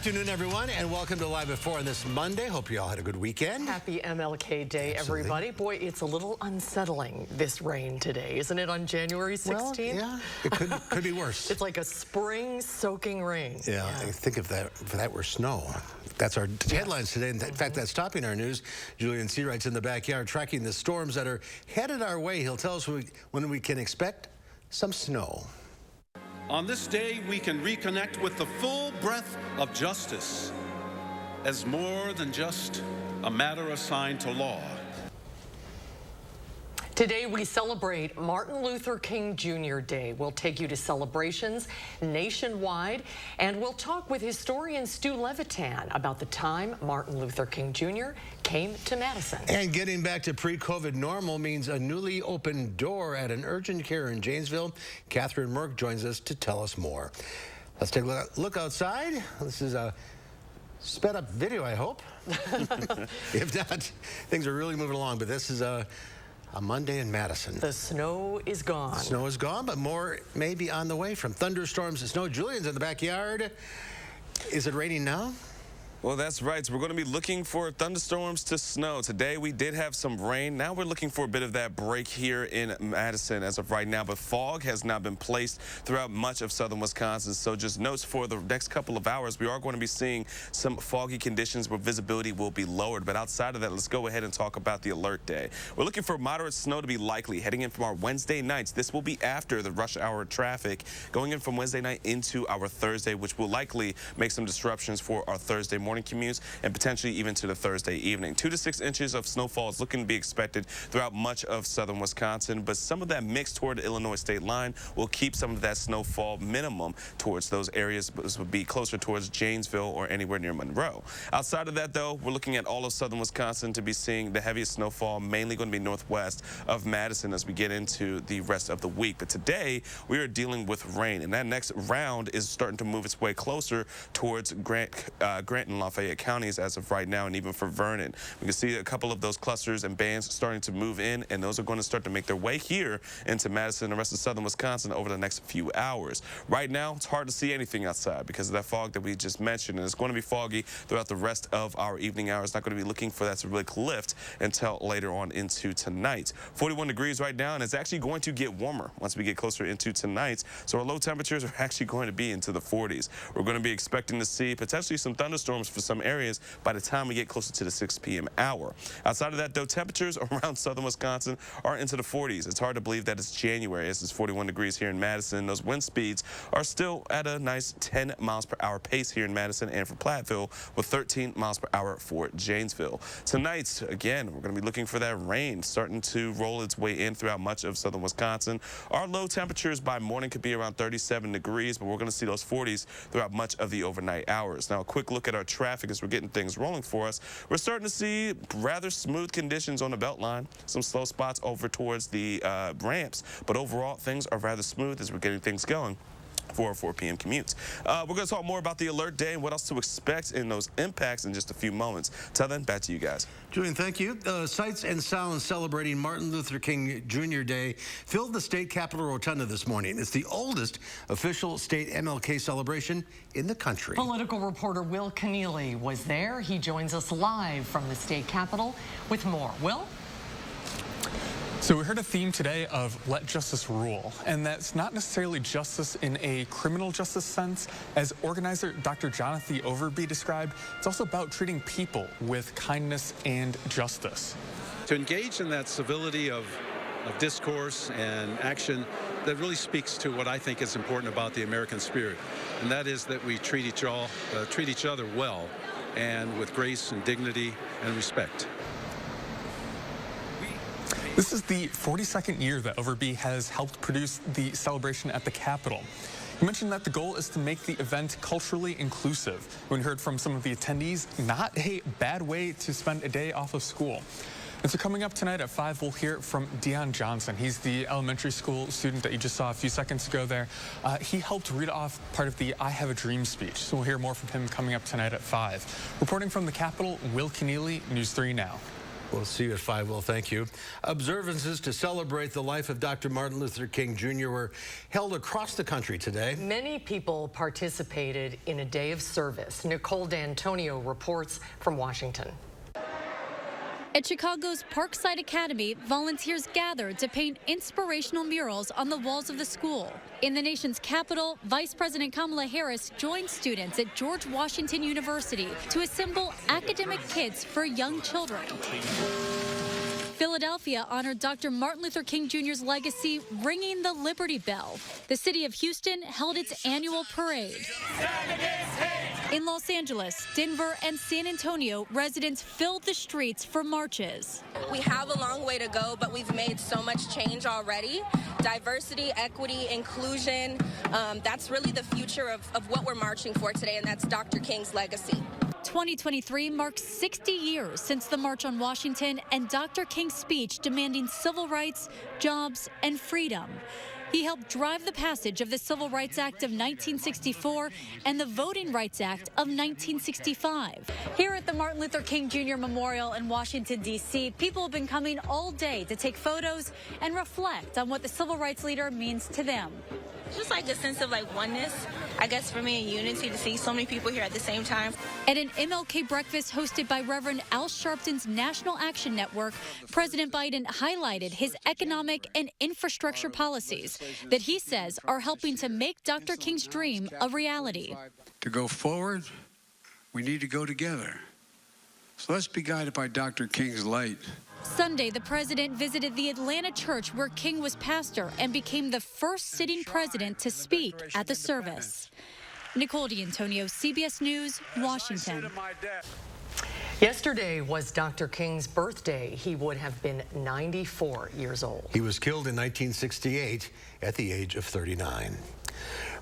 afternoon, everyone, and welcome to Live at 4 on this Monday. Hope you all had a good weekend. Happy MLK Day, Absolutely. everybody. Boy, it's a little unsettling, this rain today, isn't it, on January 16th? Well, yeah, it could be worse. It's like a spring-soaking rain. Yeah, I think if that were snow. That's our headlines today. In fact, that's topping our news. Julian Seawright's in the backyard tracking the storms that are headed our way. He'll tell us when we can expect some snow. On this day, we can reconnect with the full breadth of justice as more than just a matter assigned to law. Today, we celebrate Martin Luther King Jr. Day. We'll take you to celebrations nationwide, and we'll talk with historian Stu Levitan about the time Martin Luther King Jr. came to Madison. And getting back to pre-COVID normal means a newly opened door at an urgent care in Janesville. Catherine Merck joins us to tell us more. Let's take a look outside. This is a sped-up video, I hope. If not, things are really moving along, but this is a Monday in Madison. The snow is gone. The snow is gone, but more may be on the way, from thunderstorms to snow. Julian's in the backyard. Is it raining now? Well, that's right. So we're going to be looking for thunderstorms to snow. Today, we did have some rain. Now we're looking for a bit of that break here in Madison as of right now. But fog has now been placed throughout much of southern Wisconsin. So just notes for the next couple of hours, we are going to be seeing some foggy conditions where visibility will be lowered. But outside of that, let's go ahead and talk about the alert day. We're looking for moderate snow to be likely heading in from our Wednesday nights. This will be after the rush hour traffic going in from Wednesday night into our Thursday, which will likely make some disruptions for our Thursday morning commutes and potentially even to the Thursday evening. 2 to 6 inches of snowfall is looking to be expected throughout much of southern Wisconsin, but some of that mix toward the Illinois state line will keep some of that snowfall minimum towards those areas. This would be closer towards Janesville or anywhere near Monroe. Outside of that, though, we're looking at all of southern Wisconsin to be seeing the heaviest snowfall, mainly going to be northwest of Madison as we get into the rest of the week. But today, we are dealing with rain, and that next round is starting to move its way closer towards Grant and Lafayette counties as of right now, and even for Vernon. We can see a couple of those clusters and bands starting to move in, and those are going to start to make their way here into Madison and the rest of southern Wisconsin over the next few hours. Right now, it's hard to see anything outside because of that fog that we just mentioned, and it's going to be foggy throughout the rest of our evening hours. Not going to be looking for that to really lift until later on into tonight. 41 degrees right now, and it's actually going to get warmer once we get closer into tonight. So our low temperatures are actually going to be into the 40s. We're going to be expecting to see potentially some thunderstorms for some areas by the time we get closer to the 6 p.m. hour. Outside of that, though, temperatures around southern Wisconsin are into the 40s. It's hard to believe that it's January. It's 41 degrees here in Madison. Those wind speeds are still at a nice 10 miles per hour pace here in Madison and for Platteville, with 13 miles per hour for Janesville. Tonight, again, we're going to be looking for that rain starting to roll its way in throughout much of southern Wisconsin. Our low temperatures by morning could be around 37 degrees, but we're going to see those 40s throughout much of the overnight hours. Now, a quick look at our traffic as we're getting things rolling for us. We're starting to see rather smooth conditions on the Beltline, some slow spots over towards the ramps, but overall things are rather smooth as we're getting things going for 4 p.m. commutes. We're going to talk more about the alert day and what else to expect in those impacts in just a few moments. Till then, back to you guys. Julian, thank you. Sights and sounds celebrating Martin Luther King Jr. Day filled the state capitol rotunda this morning. It's the oldest official state MLK celebration in the country. Political reporter Will Keneally was there. He joins us live from the state capitol with more. Will? So we heard a theme today of let justice rule, and that's not necessarily justice in a criminal justice sense. As organizer Dr. Jonathan Overby described, it's also about treating people with kindness and justice. To engage in that civility of discourse and action that really speaks to what I think is important about the American spirit, and that is that we treat each other well and with grace and dignity and respect. This is the 42nd year that Overby has helped produce the celebration at the Capitol. He mentioned that the goal is to make the event culturally inclusive. When we heard from some of the attendees, not a bad way to spend a day off of school. And so coming up tonight at 5, we'll hear from Dion Johnson. He's the elementary school student that you just saw a few seconds ago there. He helped read off part of the I Have a Dream speech. So we'll hear more from him coming up tonight at 5. Reporting from the Capitol, Will Keneally, News 3 Now. We'll see you at 5. Well, thank you. Observances to celebrate the life of Dr. Martin Luther King Jr. were held across the country today. Many people participated in a day of service. Nicole D'Antonio reports from Washington. At Chicago's Parkside Academy, volunteers gathered to paint inspirational murals on the walls of the school. In the nation's capital, Vice President Kamala Harris joined students at George Washington University to assemble academic kits for young children. Philadelphia honored Dr. Martin Luther King Jr.'s legacy, ringing the Liberty Bell. The city of Houston held its annual parade. In Los Angeles, Denver, and San Antonio, residents filled the streets for marches. We have a long way to go, but we've made so much change already. Diversity, equity, inclusion, that's really the future of what we're marching for today, and that's Dr. King's legacy. 2023 marks 60 years since the March on Washington and Dr. King's speech demanding civil rights, jobs, and freedom. He helped drive the passage of the Civil Rights Act of 1964 and the Voting Rights Act of 1965. Here at the Martin Luther King Jr. Memorial in Washington, D.C., people have been coming all day to take photos and reflect on what the civil rights leader means to them. Just like a sense of oneness, I guess, for me, and unity to see so many people here at the same time. At an MLK breakfast hosted by Reverend Al Sharpton's National Action Network, President Biden highlighted his economic and infrastructure policies that he says are helping to make Dr. King's dream a reality. To go forward, we need to go together. So let's be guided by Dr. King's light. Sunday, the president visited the Atlanta church where King was pastor and became the first sitting president to speak at the service. Nicole D'Antonio, CBS News, Washington. Yesterday was Dr. King's birthday. He would have been 94 years old. He was killed in 1968 at the age of 39.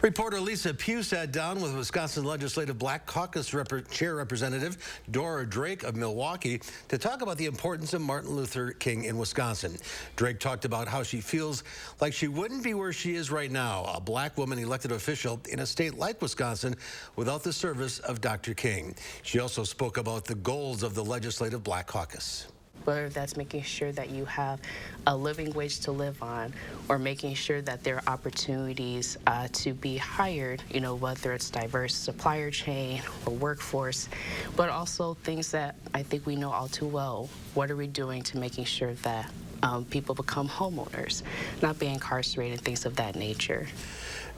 Reporter Lisa Pugh sat down with Wisconsin Legislative Black Caucus Chair Representative Dora Drake of Milwaukee to talk about the importance of Martin Luther King in Wisconsin. Drake talked about how she feels like she wouldn't be where she is right now, a black woman elected official in a state like Wisconsin, without the service of Dr. King. She also spoke about the goals of the Legislative Black Caucus. Whether that's making sure that you have a living wage to live on, or making sure that there are opportunities to be hired, whether it's diverse supplier chain or workforce, but also things that I think we know all too well. What are we doing to making sure that people become homeowners, not be incarcerated, things of that nature.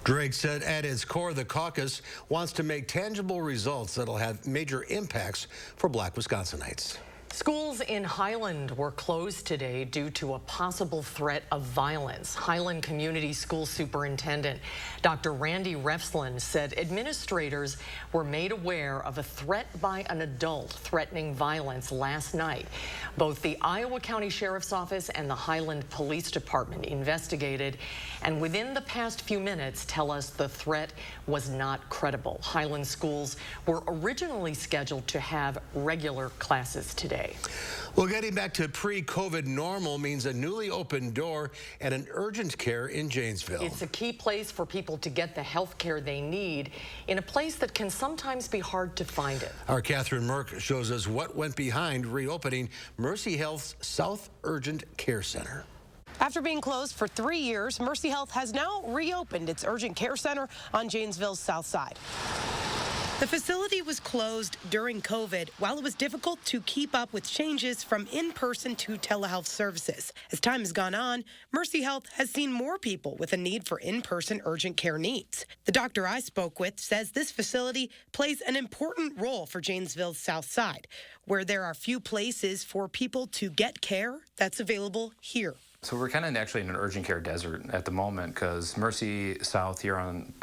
Drake said at its core, the caucus wants to make tangible results that'll have major impacts for black Wisconsinites. Schools in Highland were closed today due to a possible threat of violence. Highland Community School Superintendent Dr. Randy Refslin said administrators were made aware of a threat by an adult threatening violence last night. Both the Iowa County Sheriff's Office and the Highland Police Department investigated, and within the past few minutes tell us the threat was not credible. Highland schools were originally scheduled to have regular classes today. Well, getting back to pre-COVID normal means a newly opened door at an urgent care in Janesville. It's a key place for people to get the health care they need in a place that can sometimes be hard to find it. Our Catherine Merck shows us what went behind reopening Mercy Health's South Urgent Care Center. After being closed for 3 years, Mercy Health has now reopened its urgent care center on Janesville's south side. The facility was closed during COVID while it was difficult to keep up with changes from in-person to telehealth services. As time has gone on, Mercy Health has seen more people with a need for in-person urgent care needs. The doctor I spoke with says this facility plays an important role for Janesville's south side, where there are few places for people to get care that's available here. So we're kind of actually in an urgent care desert at the moment because Mercy South here on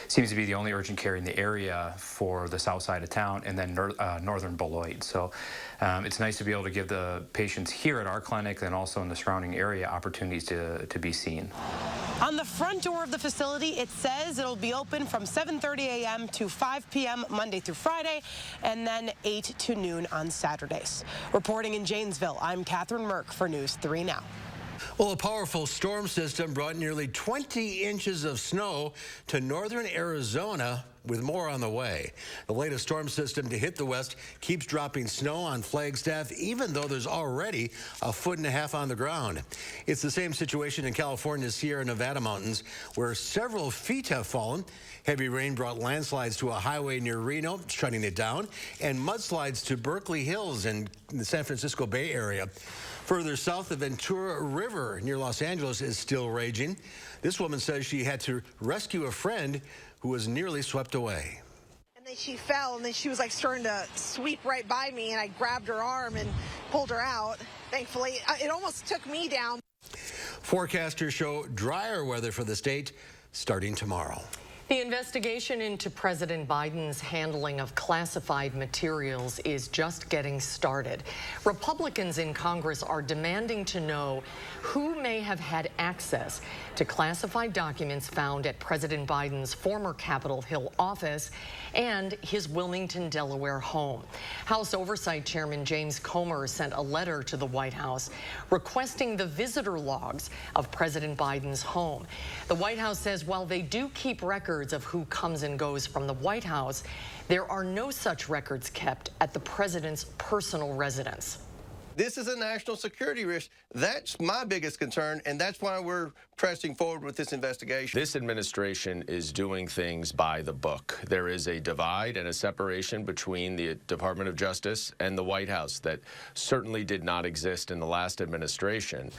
seems to be the only urgent care in the area for the south side of town, and then northern Beloit. So it's nice to be able to give the patients here at our clinic and also in the surrounding area opportunities to be seen. On the front door of the facility, it says it'll be open from 7:30 a.m. to 5 p.m. Monday through Friday, and then 8 to noon on Saturdays. Reporting in Janesville, I'm Catherine Merck for News 3 Now. Well, a powerful storm system brought nearly 20 inches of snow to northern Arizona with more on the way. The latest storm system to hit the west keeps dropping snow on Flagstaff, even though there's already 1.5 feet on the ground. It's the same situation in California's Sierra Nevada mountains, where several feet have fallen. Heavy rain brought landslides to a highway near Reno, shutting it down, and mudslides to Berkeley Hills in the San Francisco Bay Area. Further south, the Ventura River near Los Angeles is still raging. This woman says she had to rescue a friend who was nearly swept away. And then she fell, and then she was like starting to sweep right by me, and I grabbed her arm and pulled her out. Thankfully, it almost took me down. Forecasters show drier weather for the state starting tomorrow. The investigation into President Biden's handling of classified materials is just getting started. Republicans in Congress are demanding to know who may have had access to classified documents found at President Biden's former Capitol Hill office and his Wilmington, Delaware home. House Oversight Chairman James Comer sent a letter to the White House requesting the visitor logs of President Biden's home. The White House says while they do keep records of who comes and goes from the White House, there are no such records kept at the president's personal residence. This is a national security risk. That's my biggest concern, and that's why we're pressing forward with this investigation. This administration is doing things by the book. There is a divide and a separation between the Department of Justice and the White House that certainly did not exist in the last administration.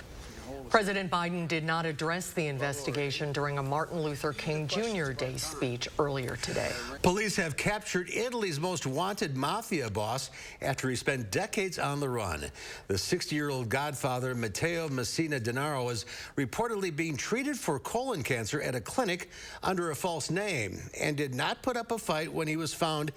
President Biden did not address the investigation during a Martin Luther King Jr. Day speech earlier today. Police have captured Italy's most wanted mafia boss after he spent decades on the run. The 60-year-old godfather, Matteo Messina Denaro, is reportedly being treated for colon cancer at a clinic under a false name and did not put up a fight when he was found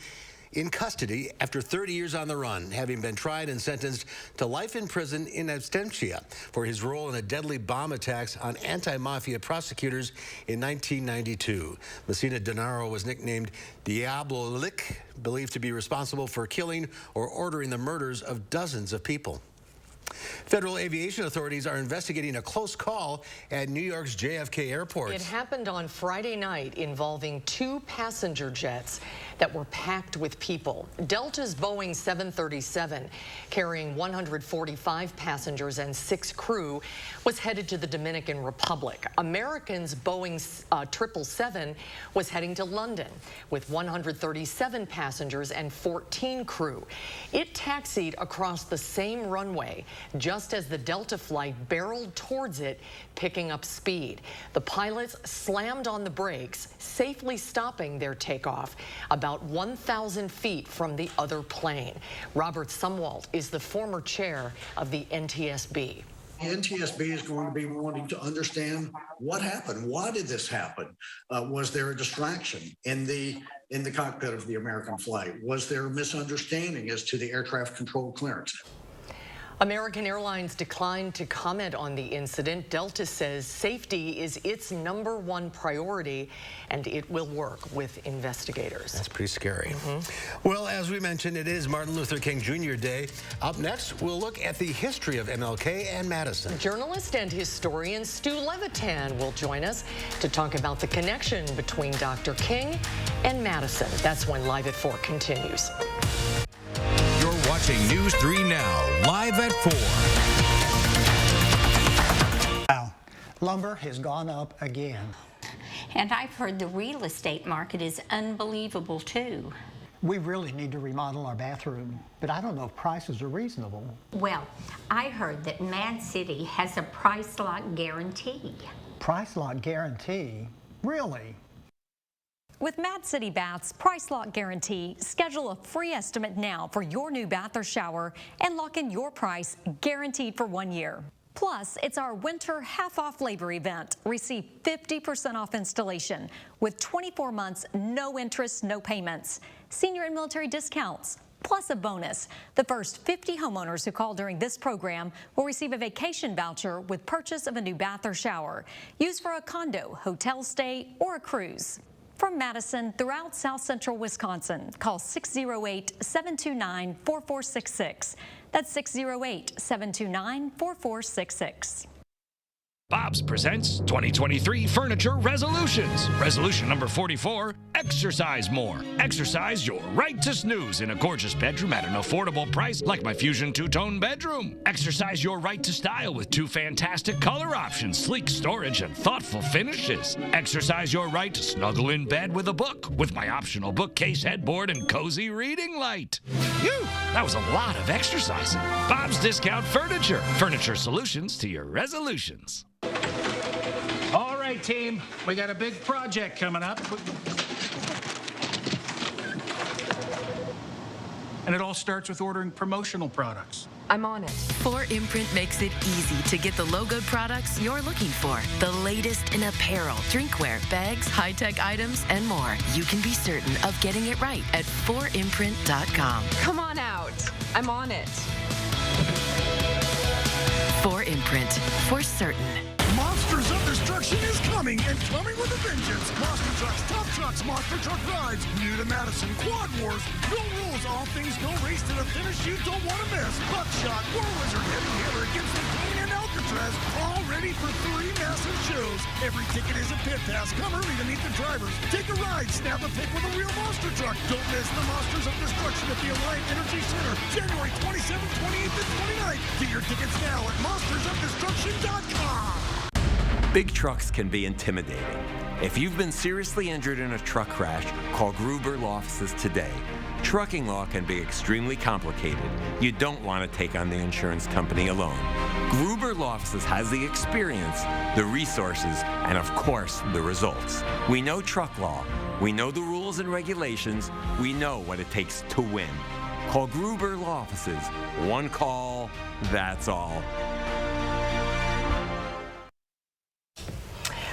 in custody after 30 years on the run, having been tried and sentenced to life in prison in absentia for his role in a deadly bomb attacks on anti-mafia prosecutors in 1992. Messina Denaro was nicknamed Diablo Lick, believed to be responsible for killing or ordering the murders of dozens of people. Federal aviation authorities are investigating a close call at New York's JFK Airport. It happened on Friday night involving 2 passenger jets that were packed with people. Delta's Boeing 737, carrying 145 passengers and 6 crew, was headed to the Dominican Republic. American's Boeing 777 was heading to London with 137 passengers and 14 crew. It taxied across the same runway just as the Delta flight barreled towards it, picking up speed. The pilots slammed on the brakes, safely stopping their takeoff about 1,000 feet from the other plane. Robert Sumwalt is the former chair of the NTSB. The NTSB is going to be wanting to understand what happened. Why did this happen? Was there a distraction in the cockpit of the American flight? Was there a misunderstanding as to the air traffic control clearance? American Airlines declined to comment on the incident. Delta says safety is its #1 priority, and it will work with investigators. That's pretty scary. Well, as we mentioned, it is Martin Luther King Jr. Day. Up next, we'll look at the history of MLK and Madison. Journalist and historian Stu Levitan will join us to talk about the connection between Dr. King and Madison. That's when Live at 4 continues. Watching News 3 Now, live at 4. Wow. Lumber has gone up again. And I've heard the real estate market is unbelievable, too. We really need to remodel our bathroom, but I don't know if prices are reasonable. Well, I heard that Mad City has a price lock guarantee. Price lock guarantee? Really? With Mad City Bath's Price Lock Guarantee, schedule a free estimate now for your new bath or shower and lock in your price guaranteed for 1 year. Plus, it's our winter half-off labor event. Receive 50% off installation with 24 months, no interest, no payments. Senior and military discounts, plus a bonus. The first 50 homeowners who call during this program will receive a vacation voucher with purchase of a new bath or shower, used for a condo, hotel stay, or a cruise. From Madison throughout South Central Wisconsin, call 608-729-4466. That's 608-729-4466. Bob's presents 2023 Furniture Resolutions. Resolution number 44, exercise more. Exercise your right to snooze in a gorgeous bedroom at an affordable price like my Fusion two-tone bedroom. Exercise your right to style with 2 fantastic color options, sleek storage, and thoughtful finishes. Exercise your right to snuggle in bed with a book with my optional bookcase headboard and cozy reading light. Phew, that was a lot of exercising. Bob's Discount Furniture. Furniture solutions to your resolutions. All right, team, we got a big project coming up. And it all starts with ordering promotional products. I'm on it. 4imprint makes it easy to get the logoed products you're looking for. The latest in apparel, drinkware, bags, high-tech items, and more. You can be certain of getting it right at 4imprint.com. Come on out. I'm on it. 4imprint, for certain. Monsters of Destruction is coming, and coming with a vengeance. Monster Trucks, Tough Trucks, Monster Truck Rides, new to Madison, Quad Wars, no rules, all things, no race to the finish you don't want to miss. Buckshot, War Wizard, Heavy Hammer against the King, and Alcatraz, all ready for 3 massive shows. Every ticket is a pit pass. Come early to meet the drivers. Take a ride, snap a pic with a real monster truck. Don't miss the Monsters of Destruction at the Alliant Energy Center, January 27th, 28th, and 29th. Get your tickets now at monstersofdestruction.com. Big trucks can be intimidating. If you've been seriously injured in a truck crash, call Gruber Law Offices today. Trucking law can be extremely complicated. You don't want to take on the insurance company alone. Gruber Law Offices has the experience, the resources, and of course, the results. We know truck law. We know the rules and regulations. We know what it takes to win. Call Gruber Law Offices. One call, that's all.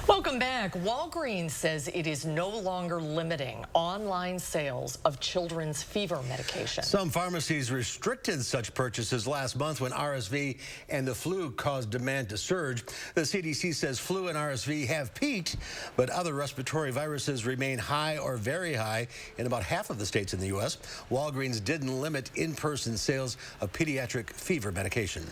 Welcome back. Walgreens says it is no longer limiting online sales of children's fever medication. Some pharmacies restricted such purchases last month when RSV and the flu caused demand to surge. The CDC says flu and RSV have peaked, but other respiratory viruses remain high or very high in about half of the states in the U.S. Walgreens didn't limit in-person sales of pediatric fever medication.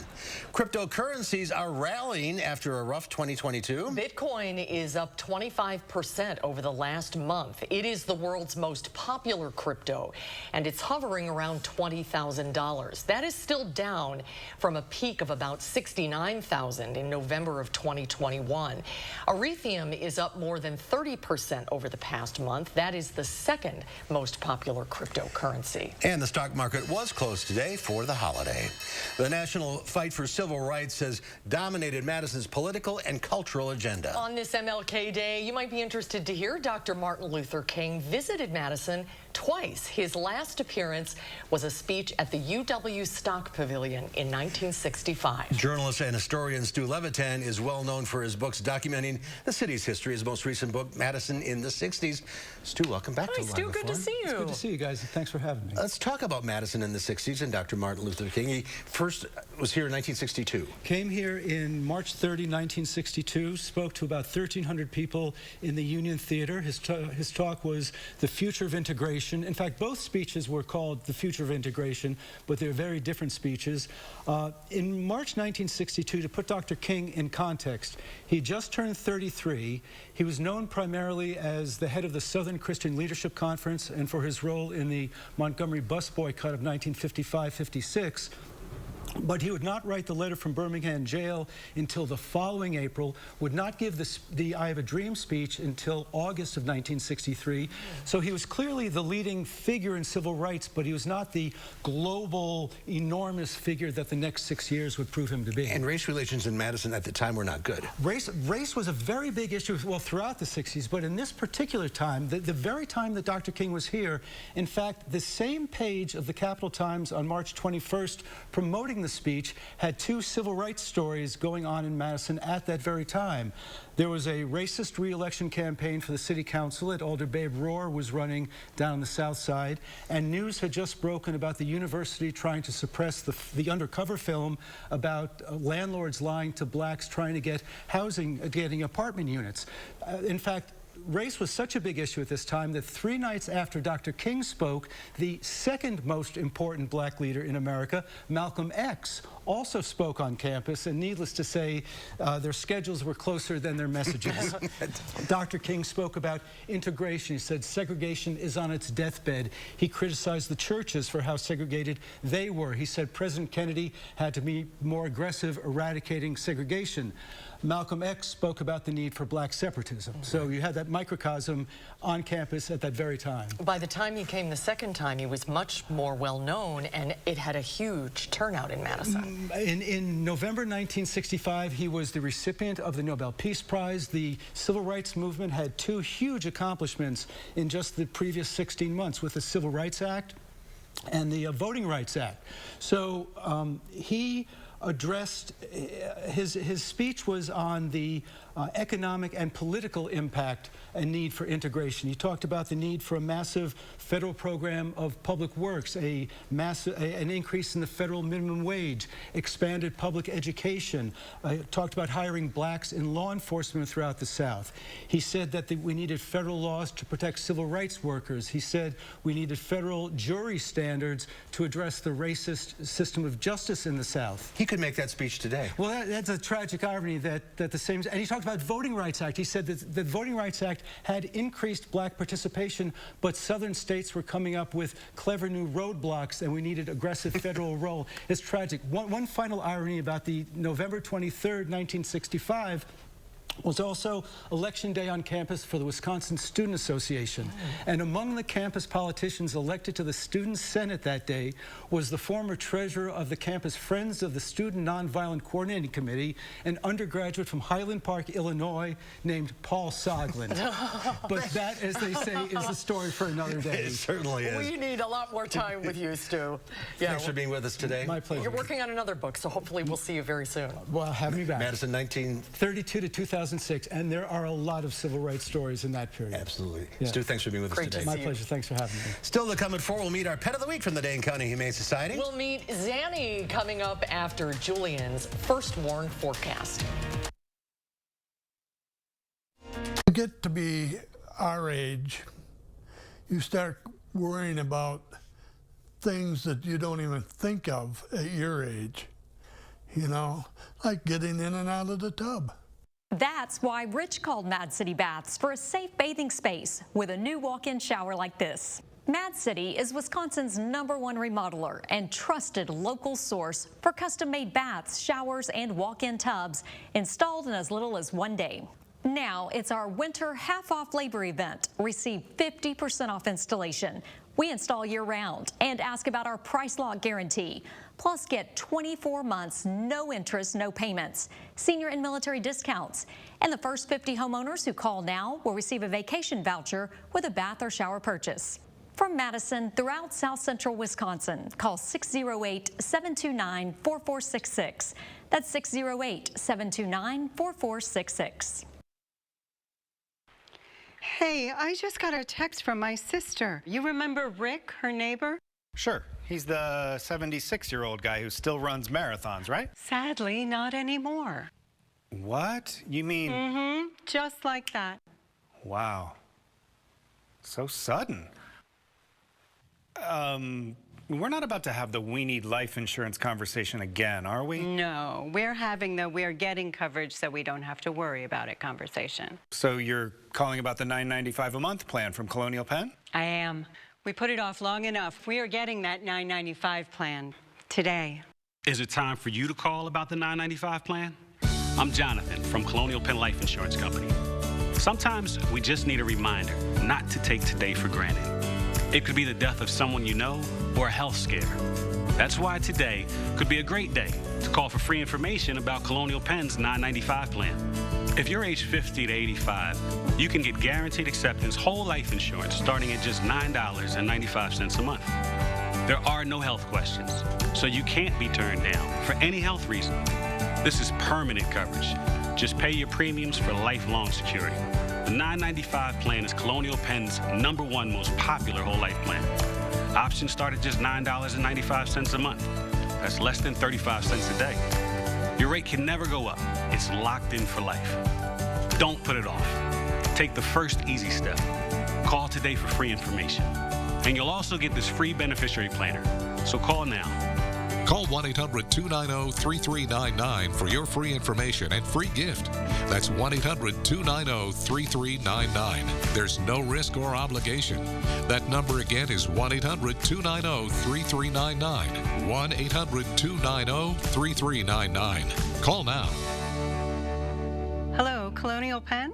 Cryptocurrencies are rallying after a rough 2022. Bitcoin is up 25% over the last month. It is the world's most popular crypto, and it's hovering around $20,000. That is still down from a peak of about $69,000 in November of 2021. Ethereum is up more than 30% over the past month. That is the second most popular cryptocurrency. And the stock market was closed today for the holiday. The national fight for civil rights has dominated Madison's political and cultural agenda. On this MLK Day, you might be interested to hear Dr. Martin Luther King visited Madison twice. His last appearance was a speech at the UW Stock Pavilion in 1965. Journalist and historian Stu Levitan is well known for his books documenting the city's history. His most recent book, Madison in the 60s. Stu, welcome back to Live Stu, good to see you. It's good to see you guys. Thanks for having me. Let's talk about Madison in the 60s and Dr. Martin Luther King. He first was here in 1962. Came here in March 30, 1962, spoke to about 1,300 people in the Union Theater. His talk was The Future of Integration. In fact, both speeches were called The Future of Integration, but they're very different speeches. In March 1962, to put Dr. King in context, he just turned 33. He was known primarily as the head of the Southern Christian Leadership Conference and for his role in the Montgomery bus boycott of 1955-56. But he would not write the letter from Birmingham jail until the following April, would not give the I Have a Dream speech until August of 1963. So he was clearly the leading figure in civil rights, but he was not the global, enormous figure that the next 6 years would prove him to be. And race relations in Madison at the time were not good. Race was a very big issue, well, throughout the 60s, but in this particular time, the very time that Dr. King was here, in fact, the same page of the Capital Times on March 21st promoting the speech had 2 civil rights stories going on in Madison at that very time. There was a racist re-election campaign for the city councilate. Alder Babe Rohr was running down the south side, and news had just broken about the university trying to suppress the undercover film about landlords lying to blacks trying to get housing, getting apartment units. In fact, race was such a big issue at this time that 3 nights after Dr. King spoke, the second most important black leader in America, Malcolm X, also spoke on campus, and needless to say, their schedules were closer than their messages. Dr. King spoke about integration. He said segregation is on its deathbed. He criticized the churches for how segregated they were. He said President Kennedy had to be more aggressive eradicating segregation. Malcolm X spoke about the need for black separatism. So you had that microcosm on campus at that very time. By the time he came the second time, he was much more well known, and it had a huge turnout in Madison. In November 1965, he was the recipient of the Nobel Peace Prize. The Civil Rights Movement had two huge accomplishments in just the previous 16 months with the Civil Rights Act and the Voting Rights Act. So he addressed, his speech was on the economic and political impact and need for integration. He talked about the need for a massive federal program of public works, an increase in the federal minimum wage, expanded public education, talked about hiring blacks in law enforcement throughout the South. He said that we needed federal laws to protect civil rights workers. He said we needed federal jury standards to address the racist system of justice in the South. He could make that speech today. Well, that's a tragic irony that the same, and he talked about Voting Rights Act. He said that the Voting Rights Act had increased black participation, but southern states were coming up with clever new roadblocks, and we needed aggressive federal role. It's tragic. One final irony about the November 23rd, 1965, was also Election Day on campus for the Wisconsin Student Association. And among the campus politicians elected to the Student Senate that day was the former treasurer of the campus Friends of the Student Nonviolent Coordinating Committee, an undergraduate from Highland Park, Illinois, named Paul Soglin. But that, as they say, is a story for another day. It certainly is. We need a lot more time with you, Stu. Yeah, Thanks for being with us today. My pleasure. You're working on another book, so hopefully we'll see you very soon. Well, have me back. Madison 1932 to 2006, and there are a lot of civil rights stories in that period. Absolutely. Yeah. Stu, thanks for being with us today. My pleasure. Thanks for having me. Still to come at 4, we'll meet our Pet of the Week from the Dane County Humane Society. We'll meet Zanny coming up after Julian's first warn forecast. You get to be our age, you start worrying about things that you don't even think of at your age. You know, like getting in and out of the tub. That's why Rich called Mad City Baths for a safe bathing space with a new walk-in shower like this. Mad City is Wisconsin's #1 remodeler and trusted local source for custom-made baths, showers, and walk-in tubs installed in as little as 1 day. Now it's our winter half-off labor event. Receive 50% off installation. We install year-round and ask about our price lock guarantee. Plus, get 24 months, no interest, no payments, senior and military discounts. And the first 50 homeowners who call now will receive a vacation voucher with a bath or shower purchase. From Madison throughout South Central Wisconsin, call 608-729-4466. That's 608-729-4466. Hey, I just got a text from my sister. You remember Rick, her neighbor? Sure. He's the 76-year-old guy who still runs marathons, right? Sadly, not anymore. What? You mean... Mm-hmm. Just like that. Wow. So sudden. We're not about to have the we need life insurance conversation again, are we? No, we're having the we're getting coverage so we don't have to worry about it conversation. So you're calling about the $9.95 a month plan from Colonial Penn? I am. We put it off long enough. We are getting that $9.95 plan today. Is it time for you to call about the $9.95 plan? I'm Jonathan from Colonial Penn Life Insurance Company. Sometimes we just need a reminder not to take today for granted. It could be the death of someone you know or a health scare. That's why today could be a great day to call for free information about Colonial Penn's $9.95 plan. If you're age 50 to 85, you can get guaranteed acceptance whole life insurance starting at just $9.95 a month. There are no health questions, so you can't be turned down for any health reason. This is permanent coverage. Just pay your premiums for lifelong security. The $9.95 plan is Colonial Penn's #1 most popular whole life plan. Options start at just $9.95 a month. That's less than 35 cents a day. Your rate can never go up. It's locked in for life. Don't put it off. Take the first easy step. Call today for free information. And you'll also get this free beneficiary planner. So call now. Call 1-800-290-3399 for your free information and free gift. That's 1-800-290-3399. There's no risk or obligation. That number again is 1-800-290-3399. 1-800-290-3399. Call now. Hello, Colonial Penn?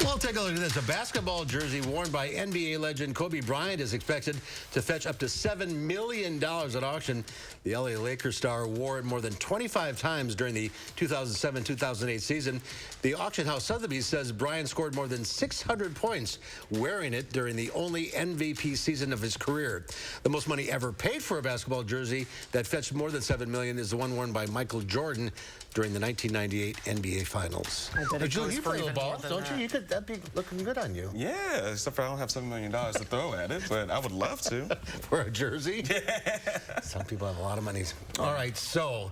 We'll take a look at this. A basketball jersey worn by NBA legend Kobe Bryant is expected to fetch up to $7 million at auction. The LA Lakers star wore it more than 25 times during the 2007-2008 season. The auction house Sotheby's says Bryant scored more than 600 points wearing it during the only MVP season of his career. The most money ever paid for a basketball jersey that fetched more than $7 million is the one worn by Michael Jordan during the 1998 NBA Finals. But you play the ball, don't you? That'd be looking good on you. Yeah, except for I don't have $7 million to throw at it, but I would love to. For a jersey? Yeah. Some people have a lot of money. All right, so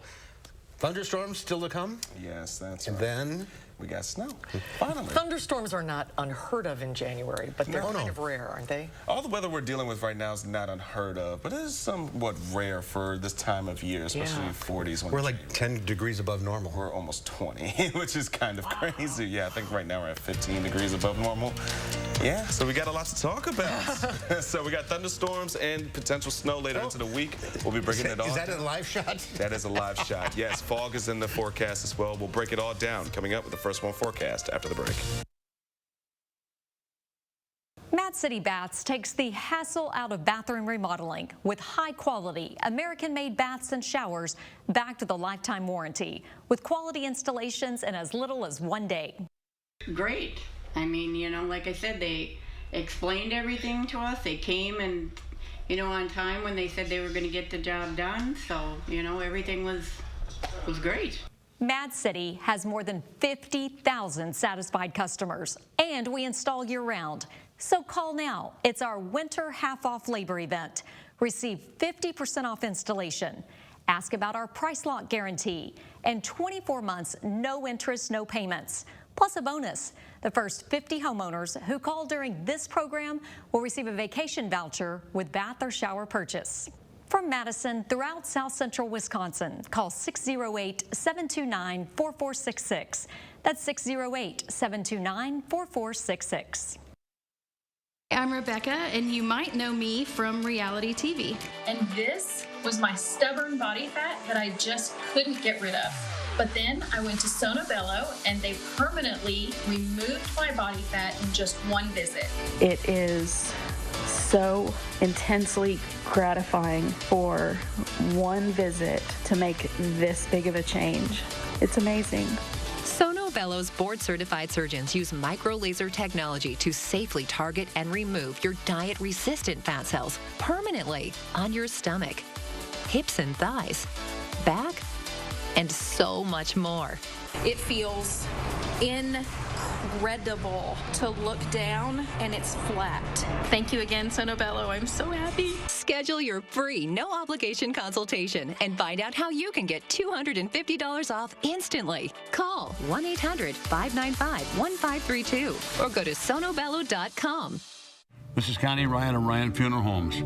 thunderstorms still to come? Yes, that's right. And then we got snow, finally. Thunderstorms are not unheard of in January, but they're kind of rare, aren't they? All the weather we're dealing with right now is not unheard of, but it is somewhat rare for this time of year, especially 40s. When we're like 10 degrees above normal. We're almost 20, which is kind of crazy. Yeah, I think right now we're at 15 degrees above normal. Yeah, so we got a lot to talk about. So we got thunderstorms and potential snow later into the week. We'll be breaking it all down. Is that a live shot? That is a live shot. Yes, fog is in the forecast as well. We'll break it all down coming up with the First One forecast after the break. Mad City Baths takes the hassle out of bathroom remodeling with high-quality, American-made baths and showers backed with a lifetime warranty, with quality installations in as little as 1 day. Great. I mean, you know, like I said, they explained everything to us. They came and, you know, on time when they said they were going to get the job done. So, you know, everything was great. Mad City has more than 50,000 satisfied customers, and we install year-round. So call now. It's our winter half-off labor event. Receive 50% off installation. Ask about our price lock guarantee and 24 months, no interest, no payments. Plus a bonus. The first 50 homeowners who call during this program will receive a vacation voucher with bath or shower purchase. From Madison throughout South Central Wisconsin, call 608-729-4466. That's 608-729-4466. I'm Rebecca, and you might know me from reality TV. And this was my stubborn body fat that I just couldn't get rid of. But then I went to Sono Bello, and they permanently removed my body fat in just one visit. It is so intensely gratifying for one visit to make this big of a change. It's amazing. Sono Bello's board-certified surgeons use micro-laser technology to safely target and remove your diet-resistant fat cells permanently on your stomach, hips and thighs, back, and so much more. It feels incredible to look down and it's flat. Thank you again, Sono Bello. I'm so happy. Schedule your free, no-obligation consultation and find out how you can get $250 off instantly. Call 1-800-595-1532 or go to sonobello.com. This is Connie Ryan of Ryan Funeral Homes.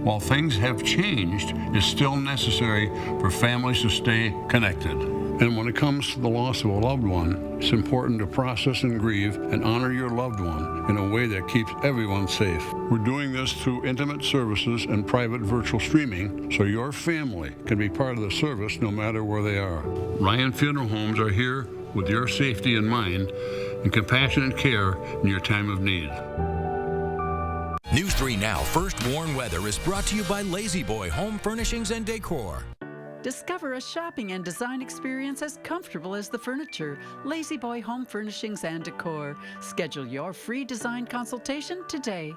While things have changed, it's still necessary for families to stay connected. And when it comes to the loss of a loved one, it's important to process and grieve and honor your loved one in a way that keeps everyone safe. We're doing this through intimate services and private virtual streaming so your family can be part of the service no matter where they are. Ryan Funeral Homes are here with your safety in mind and compassionate care in your time of need. News 3 Now First Warn Weather is brought to you by Lazy Boy Home Furnishings and Decor. Discover a shopping and design experience as comfortable as the furniture. Lazy Boy Home Furnishings and Decor. Schedule your free design consultation today.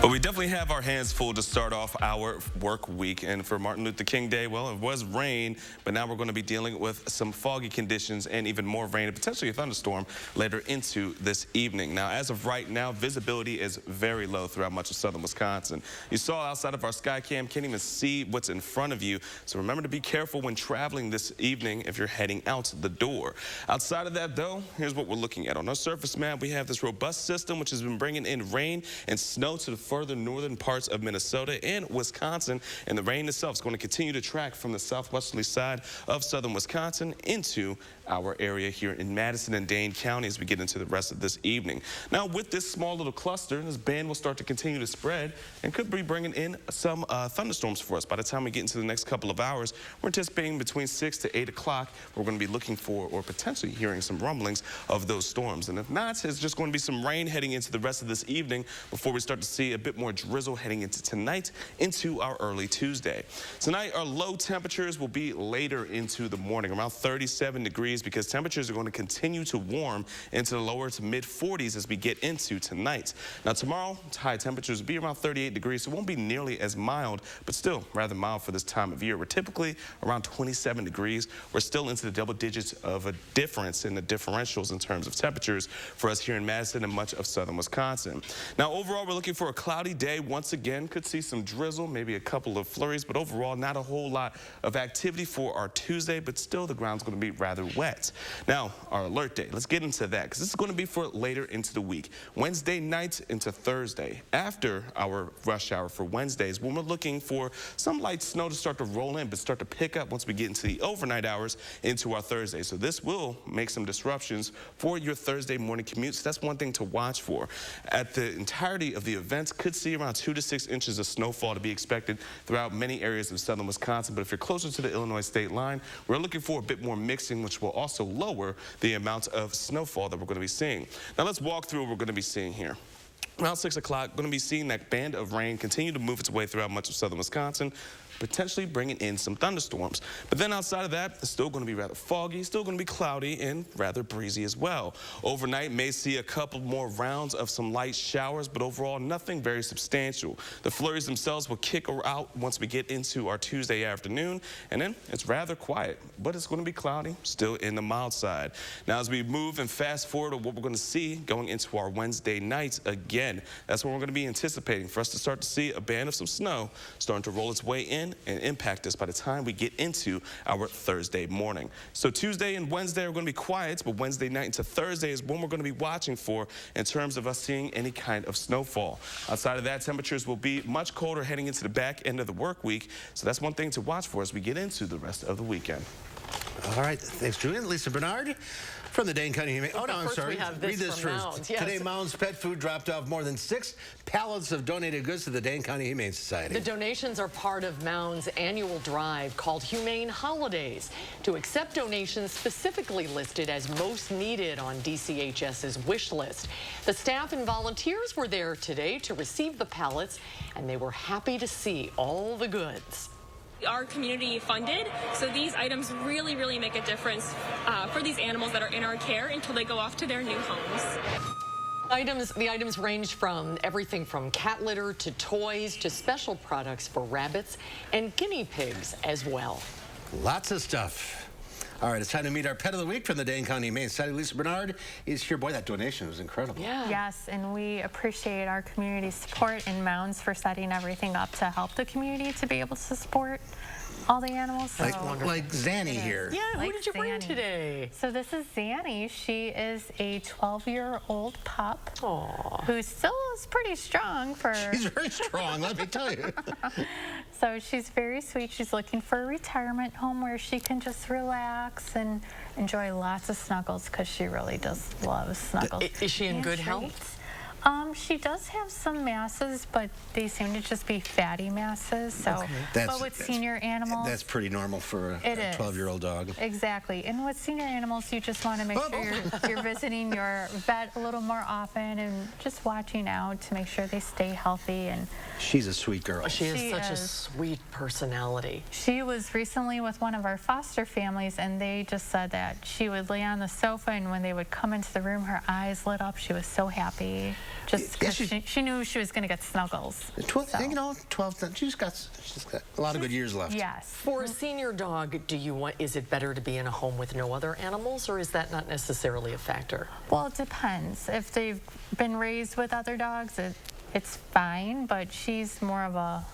Well, we definitely have our hands full to start off our work week. And for Martin Luther King Day, well, it was rain, but now we're going to be dealing with some foggy conditions and even more rain and potentially a thunderstorm later into this evening. Now, as of right now, visibility is very low throughout much of southern Wisconsin. You saw outside of our sky cam, can't even see what's in front of you. So remember to be careful when traveling this evening if you're heading out the door. Outside of that, though, here's what we're looking at. On our surface map, we have this robust system which has been bringing in rain and snow to the further northern parts of Minnesota and Wisconsin, and the rain itself is going to continue to track from the southwesterly side of southern Wisconsin into our area here in Madison and Dane County as we get into the rest of this evening. Now, with this small little cluster, this band will start to continue to spread and could be bringing in some thunderstorms for us. By the time we get into the next couple of hours, we're anticipating between 6 to 8 o'clock. We're going to be looking for or potentially hearing some rumblings of those storms. And if not, it's just going to be some rain heading into the rest of this evening before we start to see a bit more drizzle heading into tonight into our early Tuesday. Tonight, our low temperatures will be later into the morning, around 37 degrees, because temperatures are going to continue to warm into the lower to mid 40s as we get into tonight. Now, tomorrow, high temperatures will be around 38 degrees, so it won't be nearly as mild, but still rather mild for this time of year. We're typically around 27 degrees. We're still into the double digits of a difference in the differentials in terms of temperatures for us here in Madison and much of southern Wisconsin. Now, overall, we're looking for a cloudy day. Once again, could see some drizzle, maybe a couple of flurries, but overall, not a whole lot of activity for our Tuesday, but still the ground's going to be rather wet. Now, our alert day, let's get into that, because this is going to be for later into the week. Wednesday night into Thursday, after our rush hour for Wednesdays, when we're looking for some light snow to start to roll in, but start to pick up once we get into the overnight hours into our Thursday. So this will make some disruptions for your Thursday morning commutes. That's one thing to watch for. At the entirety of the event, could see around 2 to 6 inches of snowfall to be expected throughout many areas of southern Wisconsin. But if you're closer to the Illinois state line, we're looking for a bit more mixing, which will also lower the amount of snowfall that we're going to be seeing. Now let's walk through what we're going to be seeing here. Around 6 o'clock, going to be seeing that band of rain continue to move its way throughout much of southern Wisconsin, potentially bringing in some thunderstorms. But then outside of that, it's still going to be rather foggy, still going to be cloudy and rather breezy as well. Overnight, may see a couple more rounds of some light showers, but overall, nothing very substantial. The flurries themselves will kick out once we get into our Tuesday afternoon, and then it's rather quiet, but it's going to be cloudy, still in the mild side. Now, as we move and fast forward to what we're going to see going into our Wednesday nights again, that's when we're going to be anticipating for us to start to see a band of some snow starting to roll its way in and impact us by the time we get into our Thursday morning. So Tuesday and Wednesday are going to be quiet, but Wednesday night into Thursday is when we're going to be watching for in terms of us seeing any kind of snowfall. Outside of that, temperatures will be much colder heading into the back end of the work week, so that's one thing to watch for as we get into the rest of the weekend. All right, thanks, Julian. Lisa Bernard from the Dane County Humane. Oh, no, I'm sorry. Read this first. Mounds. Yes. Today, Mounds Pet Food dropped off more than 6 pallets of donated goods to the Dane County Humane Society. The donations are part of Mounds' annual drive called Humane Holidays to accept donations specifically listed as most needed on DCHS's wish list. The staff and volunteers were there today to receive the pallets, and they were happy to see all the goods. Our community funded, so these items really, really make a difference for these animals that are in our care until they go off to their new homes. The items range from everything from cat litter to toys to special products for rabbits and guinea pigs as well. Lots of stuff. All right, it's time to meet our Pet of the Week from the Dane County Humane Society. Lisa Bernard is here. Boy, that donation was incredible. Yeah. Yes, and we appreciate our community support and Mounds for setting everything up to help the community to be able to support all the animals. So like Zanny here. Yeah, who did you bring today? So this is Zanny. She is a 12-year-old pup. Aww. Who still is pretty strong for... She's very strong, let me tell you. So she's very sweet. She's looking for a retirement home where she can just relax and enjoy lots of snuggles, because she really does love snuggles. Is she in good health? She does have some masses, but they seem to just be fatty masses. So, okay. But with senior animals, that's pretty normal for a 12-year-old dog. Exactly. And with senior animals, you just want to make sure you're visiting your vet a little more often and just watching out to make sure they stay healthy. And she's a sweet girl. She has such a sweet personality. She was recently with one of our foster families, and they just said that she would lay on the sofa, and when they would come into the room, her eyes lit up. She was so happy. just because she knew she was going to get snuggles. 12, so. You know, 12. She's got a lot of good years left. Yes. For a senior dog, is it better to be in a home with no other animals, or is that not necessarily a factor? Well, it depends. If they've been raised with other dogs, it's fine, but she's more of a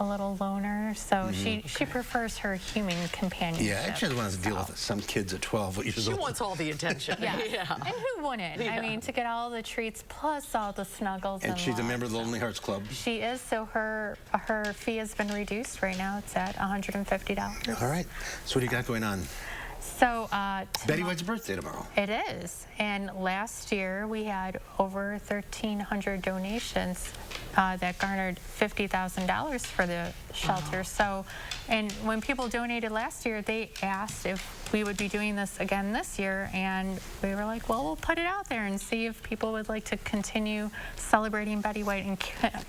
little loner, so she prefers her human companionship. Yeah, she doesn't want to deal with some kids at 12 years old. She wants all the attention. Yeah. And who wouldn't? Yeah. I mean, to get all the treats plus all the snuggles. And she's a member of the Lonely Hearts Club. She is, so her fee has been reduced right now. It's at $150. All right. So what do you got going on? So Betty White's birthday tomorrow. It is, and last year we had over 1,300 donations that garnered $50,000 for the shelter. Wow. So, and when people donated last year, they asked if we would be doing this again this year, and we were like, well, we'll put it out there and see if people would like to continue celebrating Betty White and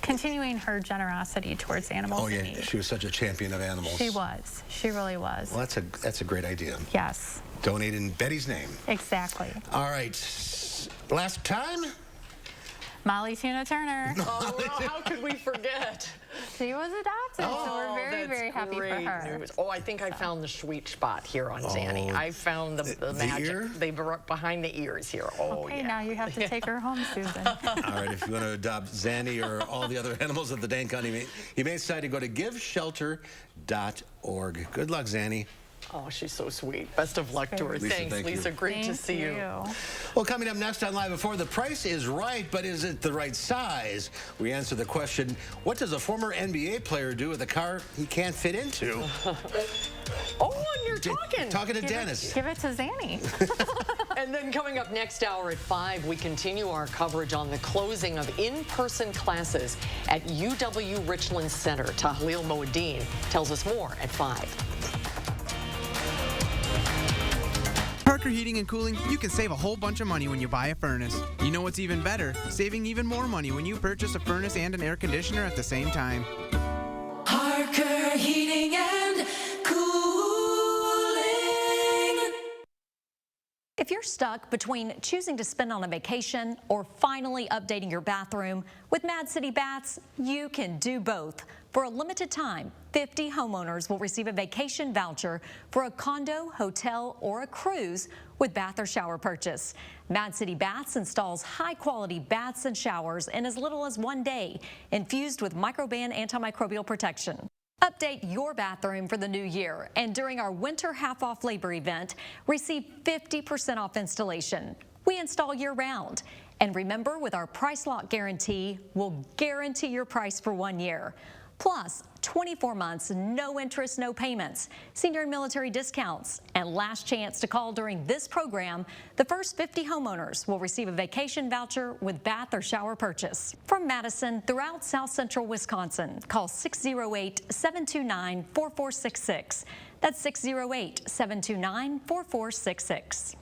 continuing her generosity towards animals. Oh yeah, she was such a champion of animals. She was. She really was. Well, that's a great idea. Yes. Donate in Betty's name. Exactly. All right. Last time? Molly Tina Turner. Oh, how could we forget? She was adopted, so we're very, very happy for her. News. Oh, I think I found the sweet spot here on Zanny. I found the magic. Ear? They were behind the ears here. Oh, okay, yeah. now you have to take her home, Susan. All right, if you want to adopt Zanny or all the other animals at the Dane County Humane Society, go to giveshelter.org. Good luck, Zanny. Oh, she's so sweet. Best of luck to her. Lisa, Thanks, thank Lisa. you. Great to see you. Well, coming up next on Live Before, the price is right, but is it the right size? We answer the question, what does a former NBA player do with a car he can't fit into? Oh, and you're talking. Talking to Dennis. Give it to Zanny. And then coming up next hour at 5, we continue our coverage on the closing of in-person classes at UW Richland Center. Tahlil Moeddin tells us more at 5. Parker Heating and Cooling, you can save a whole bunch of money when you buy a furnace. You know what's even better? Saving even more money when you purchase a furnace and an air conditioner at the same time. Parker Heating and Cooling. If you're stuck between choosing to spend on a vacation or finally updating your bathroom, with Mad City Baths, you can do both. For a limited time, 50 homeowners will receive a vacation voucher for a condo, hotel, or a cruise with bath or shower purchase. Mad City Baths installs high-quality baths and showers in as little as 1 day, infused with microban antimicrobial protection. Update your bathroom for the new year, and during our winter half-off labor event, receive 50% off installation. We install year-round. And remember, with our price lock guarantee, we'll guarantee your price for 1 year. Plus, 24 months, no interest, no payments, senior and military discounts, and last chance to call during this program. The first 50 homeowners will receive a vacation voucher with bath or shower purchase. From Madison throughout South Central Wisconsin, call 608-729-4466. That's 608-729-4466.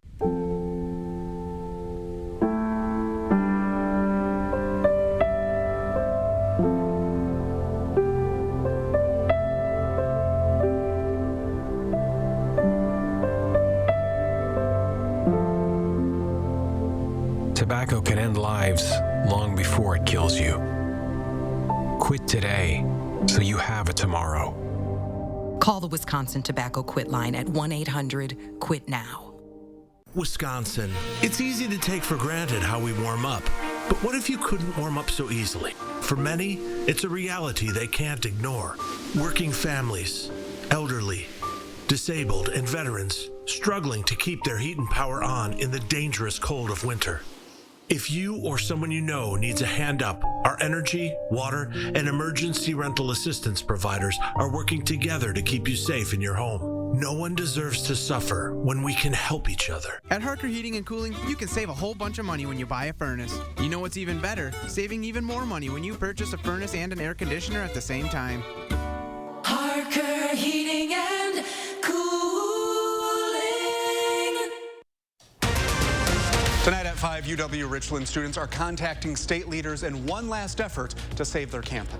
Tobacco can end lives long before it kills you. Quit today so you have a tomorrow. Call the Wisconsin Tobacco Quit line at 1-800-QUIT-NOW. Wisconsin. It's easy to take for granted how we warm up. But what if you couldn't warm up so easily? For many, it's a reality they can't ignore. Working families, elderly, disabled, and veterans struggling to keep their heat and power on in the dangerous cold of winter. If you or someone you know needs a hand up, our energy, water, and emergency rental assistance providers are working together to keep you safe in your home. No one deserves to suffer when we can help each other. At Parker Heating and Cooling, you can save a whole bunch of money when you buy a furnace. You know what's even better? Saving even more money when you purchase a furnace and an air conditioner at the same time. Parker Heating and Cooling. Tonight at 5, UW Richland students are contacting state leaders in one last effort to save their campus.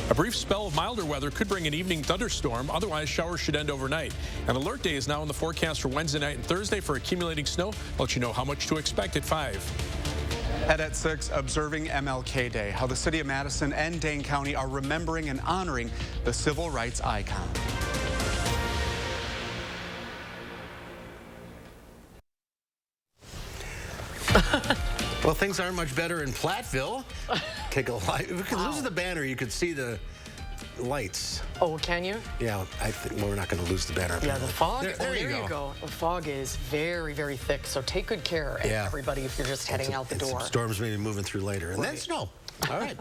A brief spell of milder weather could bring an evening thunderstorm. Otherwise, showers should end overnight. An alert day is now in the forecast for Wednesday night and Thursday for accumulating snow. I'll let you know how much to expect at 5. At 6, observing MLK Day, how the city of Madison and Dane County are remembering and honoring the civil rights icon. Well, things aren't much better in Platteville. Take a light. If we could lose the banner, you could see the lights. Oh, can you? Yeah, I think we're not going to lose the banner. Yeah, the fog. There you go. The fog is very, very thick. So take good care, everybody, if you're just heading out the door. Storms may be moving through later, and then snow. All right.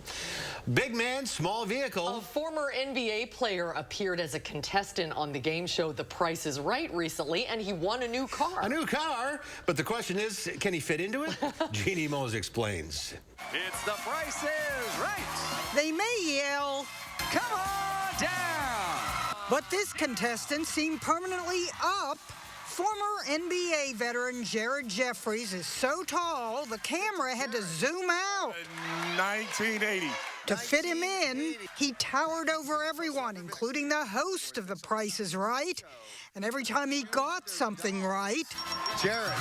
Big man, small vehicle. A former NBA player appeared as a contestant on the game show The Price is Right recently, and he won a new car. A new car? But the question is, can he fit into it? Jeannie Mose explains. It's The Price is Right. They may yell, "Come on down!" but this contestant seemed permanently up. Former NBA veteran Jared Jeffries is so tall, the camera had to zoom out. 1980. To fit him in, he towered over everyone, including the host of The Price is Right. And every time he got something right, Jared,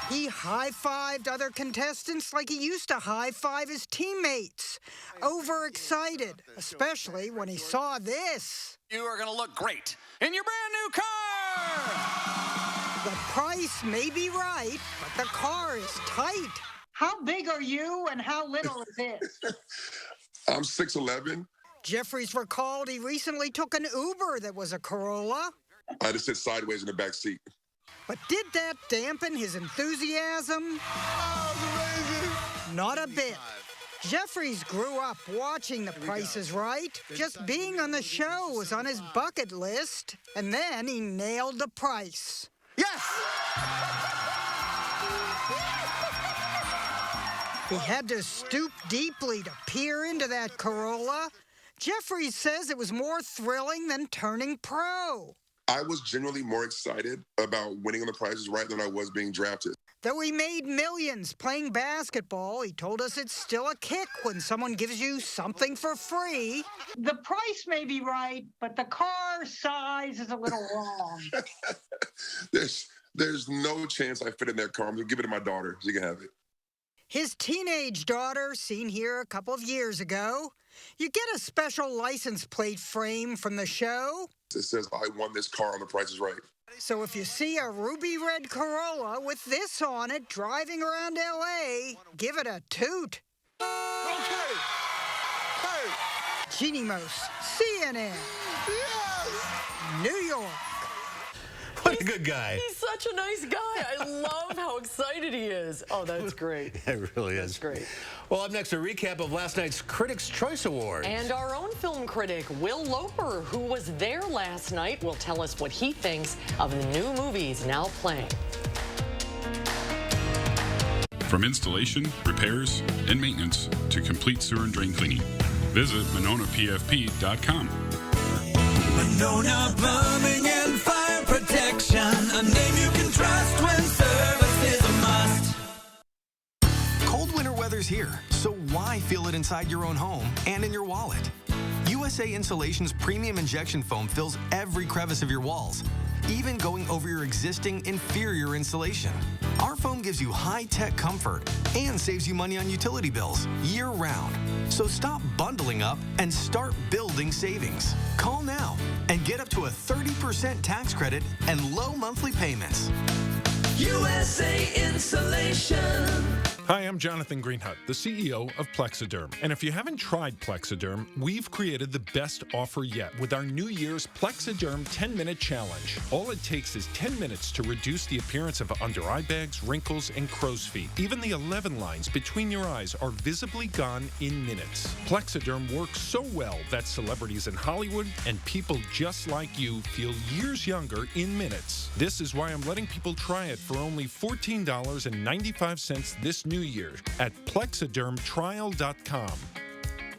he high-fived other contestants like he used to high-five his teammates. Overexcited, especially when he saw this. you are going to look great in your brand new car. The price may be right, but the car is tight. How big are you and how little is it? I'm 6'11". Jeffries recalled he recently took an Uber that was a Corolla. I had to sit sideways in the back seat. But did that dampen his enthusiasm? Not a bit. Jeffries grew up watching The Price is Right. Just being on the show was on his bucket list. And then he nailed the price. Yes! He had to stoop deeply to peer into that Corolla. Jeffries says it was more thrilling than turning pro. I was genuinely more excited about winning on The Price is Right than I was being drafted. Though he made millions playing basketball, he told us it's still a kick when someone gives you something for free. The price may be right, but the car size is a little wrong. There's no chance I fit in their car. I'm going to give it to my daughter. She can have it. His teenage daughter, seen here a couple of years ago. You get a special license plate frame from the show. It says, I won this car on The Price is Right. So if you see a ruby red Corolla with this on it driving around L.A., give it a toot. Okay. Hey. Jeannie Mose, CNN. Yes. New York. What a good guy. He's such a nice guy. I love how excited he is. Oh, that's great. It really is. That's great. Well, up next, a recap of last night's Critics' Choice Awards. And our own film critic, Will Loper, who was there last night, will tell us what he thinks of the new movies now playing. From installation, repairs, and maintenance to complete sewer and drain cleaning, visit MononaPFP.com. Monona Plumbing and Fire Protection, a name you can trust when service is a must. Cold winter weather's here, so why feel it inside your own home and in your wallet? USA Insulation's premium injection foam fills every crevice of your walls, even going over your existing inferior insulation. Our foam gives you high-tech comfort and saves you money on utility bills year-round. So stop bundling up and start building savings. Call now and get up to a 30% tax credit and low monthly payments. USA Insulation. Hi, I'm Jonathan Greenhut, the CEO of Plexiderm. And if you haven't tried Plexiderm, we've created the best offer yet with our New Year's Plexiderm 10-Minute Challenge. All it takes is 10 minutes to reduce the appearance of under-eye bags, wrinkles, and crow's feet. Even the 11 lines between your eyes are visibly gone in minutes. Plexiderm works so well that celebrities in Hollywood and people just like you feel years younger in minutes. This is why I'm letting people try it for only $14.95 this New Year at plexidermtrial.com.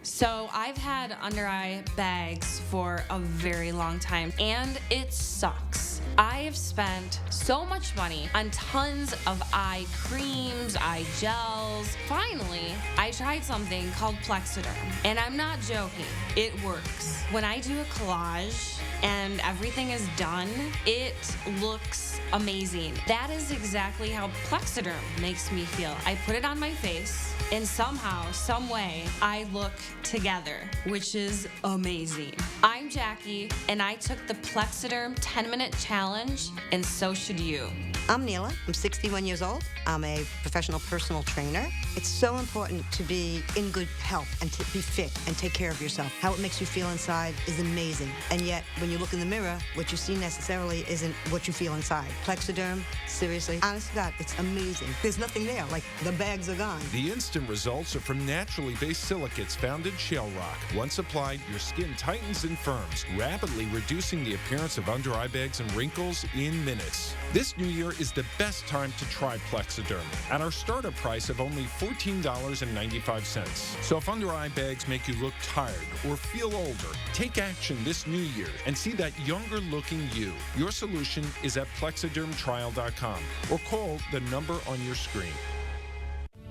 So I've had under eye bags for a very long time, and it sucks. I have spent so much money on tons of eye creams, eye gels. Finally, I tried something called Plexiderm, and I'm not joking. It works. When I do a collage and and everything is done, it looks amazing. That is exactly how Plexiderm makes me feel. I put it on my face, and somehow, some way, I look together, which is amazing. I'm Jackie, and I took the Plexiderm 10-minute challenge, and so should you. I'm Neela. I'm 61 years old. I'm a professional personal trainer. It's so important to be in good health and to be fit and take care of yourself. How it makes you feel inside is amazing. And yet, when you look in the mirror, what you see necessarily isn't what you feel inside. Plexiderm, seriously, honest to God, it's amazing. There's nothing there, like the bags are gone. The instant results are from naturally based silicates found in shale rock. Once applied, your skin tightens and firms, rapidly reducing the appearance of under eye bags and wrinkles in minutes. This new year is the best time to try Plexiderm at our starter price of only $14.95. So if under eye bags make you look tired or feel older, take action this new year and see that younger looking you. Your solution is at plexidermtrial.com or call the number on your screen.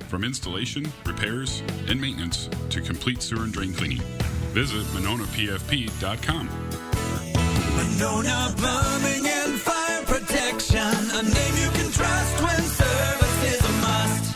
From installation, repairs, and maintenance to complete sewer and drain cleaning, visit MononaPFP.com. Monona Plumbing and Fire Protection, a name you can trust when service is a must.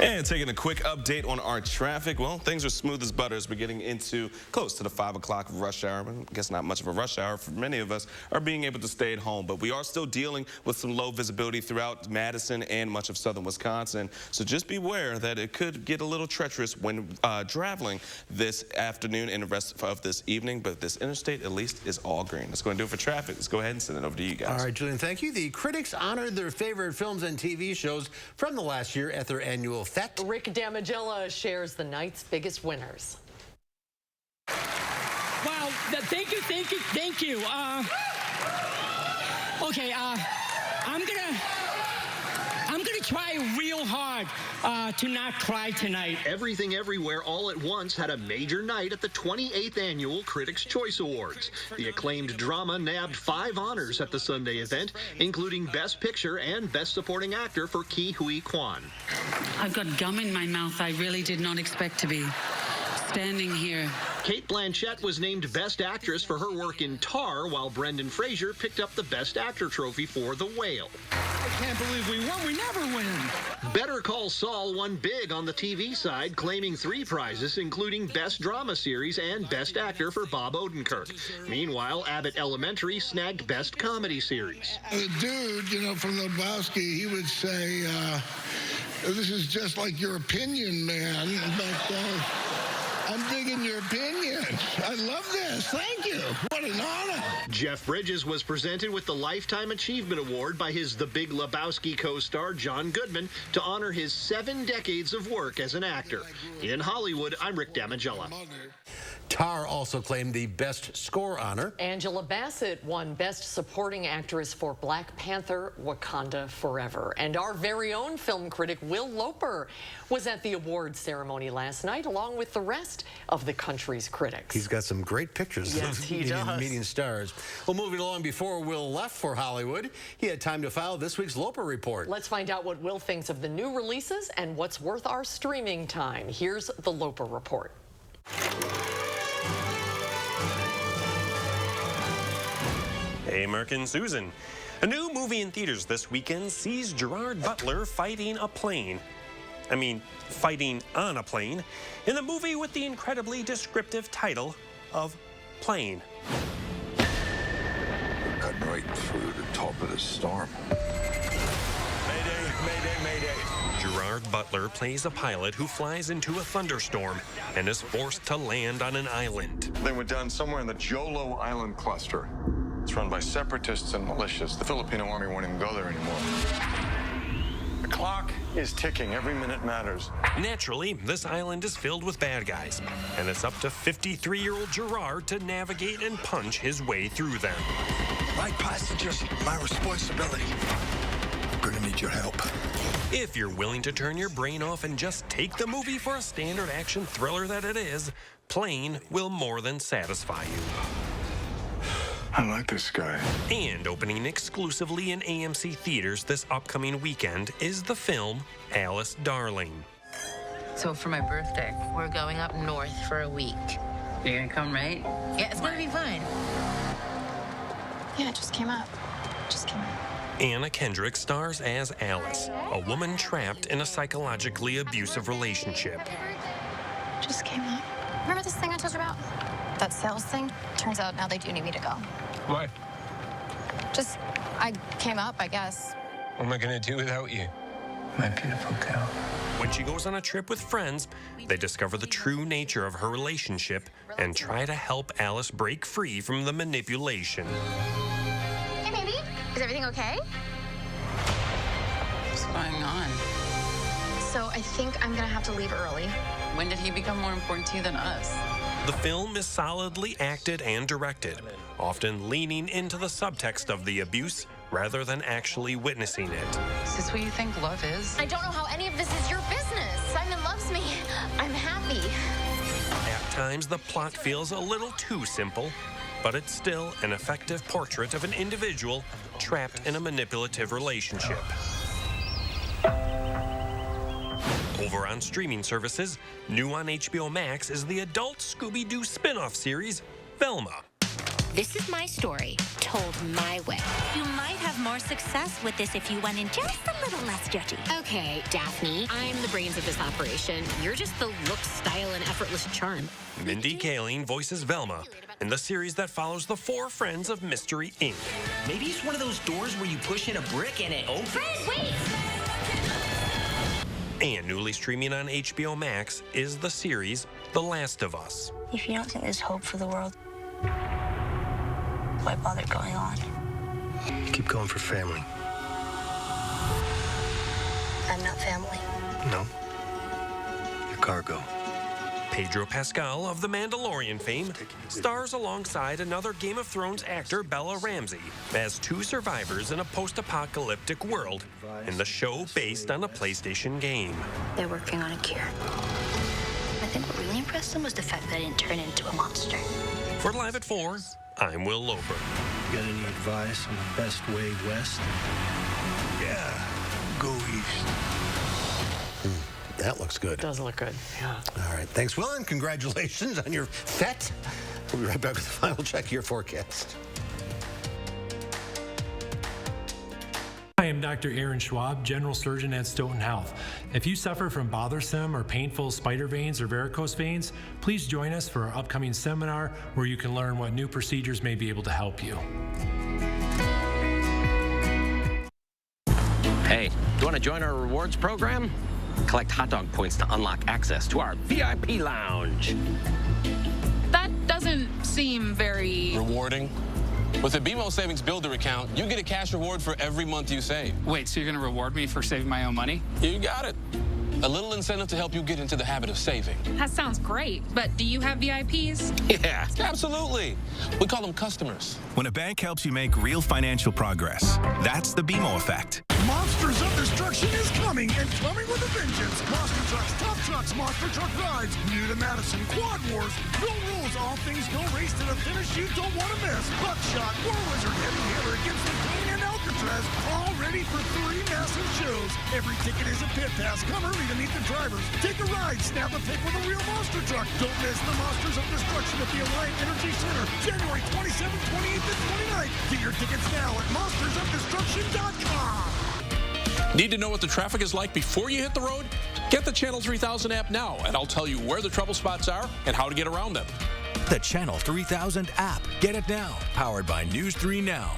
And taking a quick update on our traffic. Well, things are smooth as butter as we're getting into close to the 5 o'clock rush hour. I guess not much of a rush hour for many of us are being able to stay at home. But we are still dealing with some low visibility throughout Madison and much of southern Wisconsin. So just beware that it could get a little treacherous when traveling this afternoon and the rest of this evening. But this interstate, at least, is all green. That's going to do it for traffic. Let's go ahead and send it over to you guys. All right, Julian, thank you. The critics honored their favorite films and TV shows from the last year at their annual fete. Rick Damigella shares the night's biggest winners. Wow, thank you. Okay, I'm gonna try real hard to not cry tonight. Everything Everywhere All at Once had a major night at the 28th Annual Critics' Choice Awards. The acclaimed drama nabbed 5 honors at the Sunday event, including Best Picture and Best Supporting Actor for Ke Huy Quan. I've got gum in my mouth I really did not expect to be standing here. Cate Blanchett was named Best Actress for her work in Tar, while Brendan Fraser picked up the Best Actor trophy for The Whale. I can't believe we won. We never win. Better Call Saul won big on the TV side, claiming 3 prizes, including Best Drama Series and Best Actor for Bob Odenkirk. Meanwhile, Abbott Elementary snagged Best Comedy Series. The dude, from Lebowski, he would say, this is just like your opinion, man. But, I'm digging your opinion. I love this. Thank you. What an honor. Jeff Bridges was presented with the Lifetime Achievement Award by his The Big Lebowski co-star John Goodman to honor his 7 decades of work as an actor. In Hollywood, I'm Rick Damigella. Tar also claimed the Best Score honor. Angela Bassett won Best Supporting Actress for Black Panther: Wakanda Forever. And our very own film critic Will Loper was at the awards ceremony last night, along with the rest of the country's critics. He's got some great pictures yes, of meeting stars. Well, moving along, before Will left for Hollywood, he had time to file this week's Loper Report. Let's find out what Will thinks of the new releases and what's worth our streaming time. Here's the Loper Report. Hey, Merck and Susan. A new movie in theaters this weekend sees Gerard Butler fighting a plane. Fighting on a plane in the movie with the incredibly descriptive title of Plane. We're cutting right through the top of the storm. Mayday, mayday, mayday. Gerard Butler plays a pilot who flies into a thunderstorm and is forced to land on an island. They were done somewhere in the Jolo Island cluster. It's run by separatists and militias. The Filipino army won't even go there anymore. The clock is ticking. Every minute matters. Naturally, this island is filled with bad guys, and it's up to 53-year-old Gerard to navigate and punch his way through them. My passengers, my responsibility. I'm gonna need your help. If you're willing to turn your brain off and just take the movie for a standard action thriller that it is, Plane will more than satisfy you. I like this guy. And opening exclusively in AMC theaters this upcoming weekend is the film Alice Darling. So for my birthday, we're going up north for a week. You're gonna come, right? Yeah, it's gonna be fun. Yeah, it just came up. Just came up. Anna Kendrick stars as Alice, a woman trapped in a psychologically abusive relationship. Just came up. Remember this thing I told you about? That sales thing? Turns out now they do need me to go. Why? I came up, I guess. What am I gonna do without you? My beautiful girl. When she goes on a trip with friends, they discover the true nature of her relationship and try to help Alice break free from the manipulation. Hey, baby. Is everything okay? What's going on? So I think I'm gonna have to leave early. When did he become more important to you than us? The film is solidly acted and directed, often leaning into the subtext of the abuse rather than actually witnessing it. Is this what you think love is? I don't know how any of this is your business. Simon loves me. I'm happy. At times, the plot feels a little too simple, but it's still an effective portrait of an individual trapped in a manipulative relationship. Over on streaming services, new on HBO Max is the adult Scooby-Doo spin-off series, Velma. This is my story, told my way. You might have more success with this if you went in just a little less dirty. Okay, Daphne, I'm the brains of this operation. You're just the look, style, and effortless charm. Mindy Kaling voices Velma in the series that follows the four friends of Mystery Inc. Maybe it's one of those doors where you push in a brick and it opens. Fred, wait! And newly streaming on HBO Max is the series The Last of Us. If you don't think there's hope for the world, why bother going on? Keep going for family. I'm not family. No. You're cargo. Pedro Pascal of The Mandalorian fame stars alongside another Game of Thrones actor, Bella Ramsey, as two survivors in a post-apocalyptic world in the show based on a PlayStation game. They're working on a cure. I think what really impressed them was the fact that I didn't turn into a monster. For Live at 4, I'm Will Loper. Got any advice on the best way west? Yeah, go east. That looks good. Does look good, yeah. All right. Thanks, Will, and congratulations on your FET. We'll be right back with the final check of your forecast. Hi, I'm Dr. Aaron Schwab, General Surgeon at Stoughton Health. If you suffer from bothersome or painful spider veins or varicose veins, please join us for our upcoming seminar where you can learn what new procedures may be able to help you. Hey, you want to join our rewards program? Collect hot dog points to unlock access to our VIP lounge. That doesn't seem very rewarding. With the BMO Savings Builder account, you get a cash reward for every month you save. Wait, so you're going to reward me for saving my own money? You got it. A little incentive to help you get into the habit of saving. That sounds great, but do you have VIPs? Yeah, absolutely. We call them customers. When a bank helps you make real financial progress, that's the BMO effect. Monsters of Destruction is coming, and coming with a vengeance. Monster Trucks, Top Trucks, Monster Truck Rides, new to Madison, Quad Wars, no rules, all things go race to the finish you don't want to miss. Buckshot, War Wizard, Heavy Hitter against the King and Alcatraz, all ready for 3 massive shows. Every ticket is a pit pass. Come early to meet the drivers. Take a ride, snap a pic with a real monster truck. Don't miss the Monsters of Destruction at the Alliant Energy Center, January 27th, 28th, and 29th. Get your tickets now at monstersofdestruction.com. Need to know what the traffic is like before you hit the road? Get the Channel 3000 app now, and I'll tell you where the trouble spots are and how to get around them. The Channel 3000 app. Get it now. Powered by News 3 Now.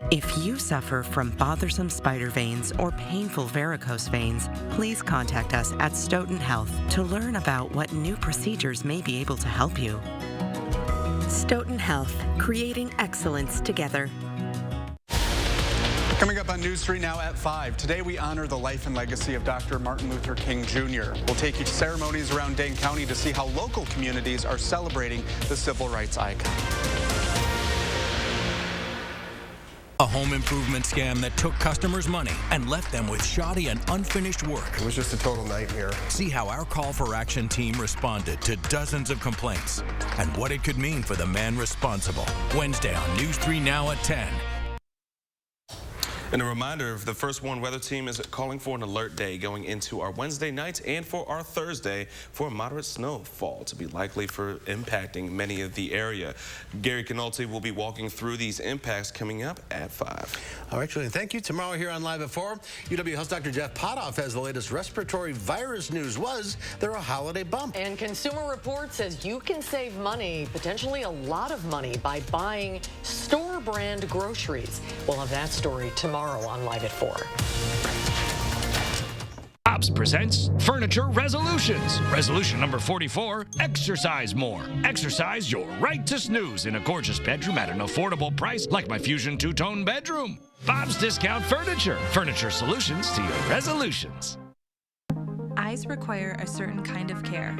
If you suffer from bothersome spider veins or painful varicose veins, please contact us at Stoughton Health to learn about what new procedures may be able to help you. Stoughton Health, creating excellence together. Coming up on News 3 Now at 5. Today we honor the life and legacy of Dr. Martin Luther King Jr. We'll take you to ceremonies around Dane County to see how local communities are celebrating the civil rights icon. A home improvement scam that took customers' money and left them with shoddy and unfinished work. It was just a total nightmare. See how our Call for Action team responded to dozens of complaints and what it could mean for the man responsible. Wednesday on News 3 Now at 10. And a reminder, the First Warn Weather Team is calling for an alert day going into our Wednesday night and for our Thursday for moderate snowfall to be likely for impacting many of the area. Gary Canolti will be walking through these impacts coming up at 5. All right, Julian, thank you. Tomorrow here on Live at 4, UW Health's Dr. Jeff Potoff has the latest respiratory virus news. Was there a holiday bump? And Consumer Report says you can save money, potentially a lot of money, by buying store brand groceries. We'll have that story tomorrow on Live at 4. Bob's presents Furniture Resolutions. Resolution number 44, exercise more. Exercise your right to snooze in a gorgeous bedroom at an affordable price like my Fusion two-tone bedroom. Bob's Discount Furniture. Furniture solutions to your resolutions. Eyes require a certain kind of care.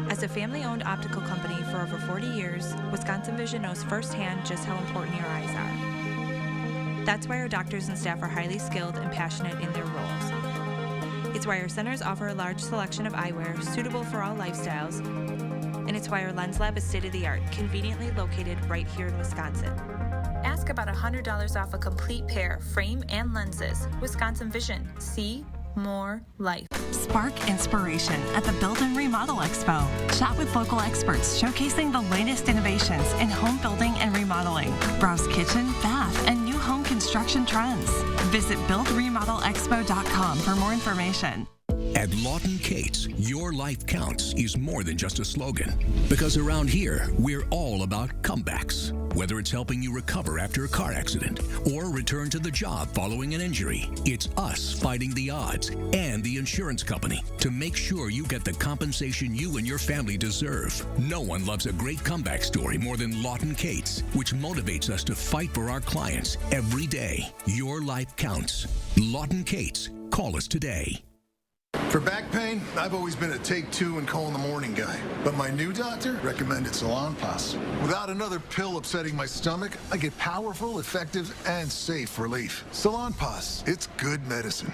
As a family-owned optical company for over 40 years, Wisconsin Vision knows firsthand just how important your eyes are. That's why our doctors and staff are highly skilled and passionate in their roles. It's why our centers offer a large selection of eyewear suitable for all lifestyles, and it's why our lens lab is state-of-the-art, conveniently located right here in Wisconsin. Ask about $100 off a complete pair, frame and lenses. Wisconsin Vision. See more life. Spark inspiration at the Build and Remodel Expo. Chat with local experts showcasing the latest innovations in home building and remodeling. Browse kitchen, bath, and new home construction trends. Visit buildremodelexpo.com for more information. At Lawton Cates, your life counts is more than just a slogan. Because around here, we're all about comebacks. Whether it's helping you recover after a car accident or return to the job following an injury, it's us fighting the odds and the insurance company to make sure you get the compensation you and your family deserve. No one loves a great comeback story more than Lawton Cates, which motivates us to fight for our clients every day. Your life counts. Lawton Cates. Call us today. For back pain, I've always been a take 2 and call in the morning guy. But my new doctor recommended Salonpas. Without another pill upsetting my stomach, I get powerful, effective, and safe relief. Salonpas, it's good medicine.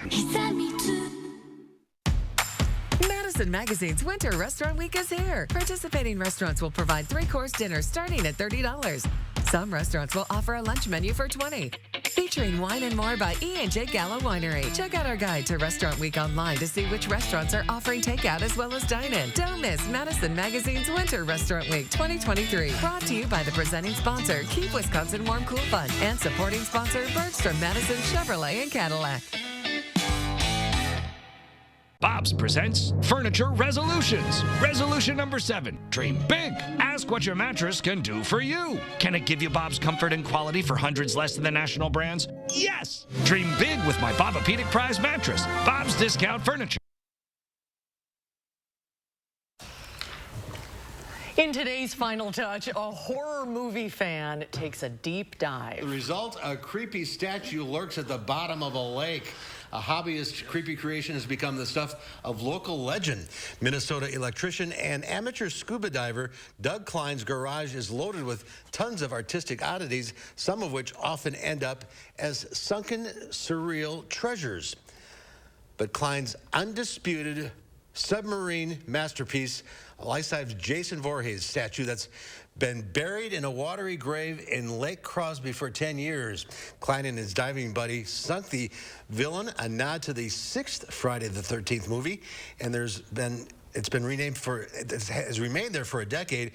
Madison Magazine's Winter Restaurant Week is here. Participating restaurants will provide 3-course dinners starting at $30. Some restaurants will offer a lunch menu for $20. Featuring wine and more by E&J Gallo Winery. Check out our guide to Restaurant Week online to see which restaurants are offering takeout as well as dine-in. Don't miss Madison Magazine's Winter Restaurant Week 2023. Brought to you by the presenting sponsor, Keep Wisconsin Warm Cool Fund, and supporting sponsor, Bergstrom Madison Chevrolet and Cadillac. Bob's presents Furniture Resolutions. Resolution number 7, dream big. Ask what your mattress can do for you. Can it give you Bob's comfort and quality for hundreds less than the national brands? Yes! Dream big with my Bobapedic Prize mattress. Bob's Discount Furniture. In today's Final Touch, a horror movie fan takes a deep dive. The result, a creepy statue lurks at the bottom of a lake. A hobbyist creepy creation has become the stuff of local legend. Minnesota electrician and amateur scuba diver Doug Klein's garage is loaded with tons of artistic oddities, some of which often end up as sunken, surreal treasures. But Klein's undisputed submarine masterpiece, a life-size Jason Voorhees statue that's been buried in a watery grave in Lake Crosby for 10 years. Klein and his diving buddy sunk the villain, a nod to the 6th Friday the 13th movie, and it has remained there for a decade.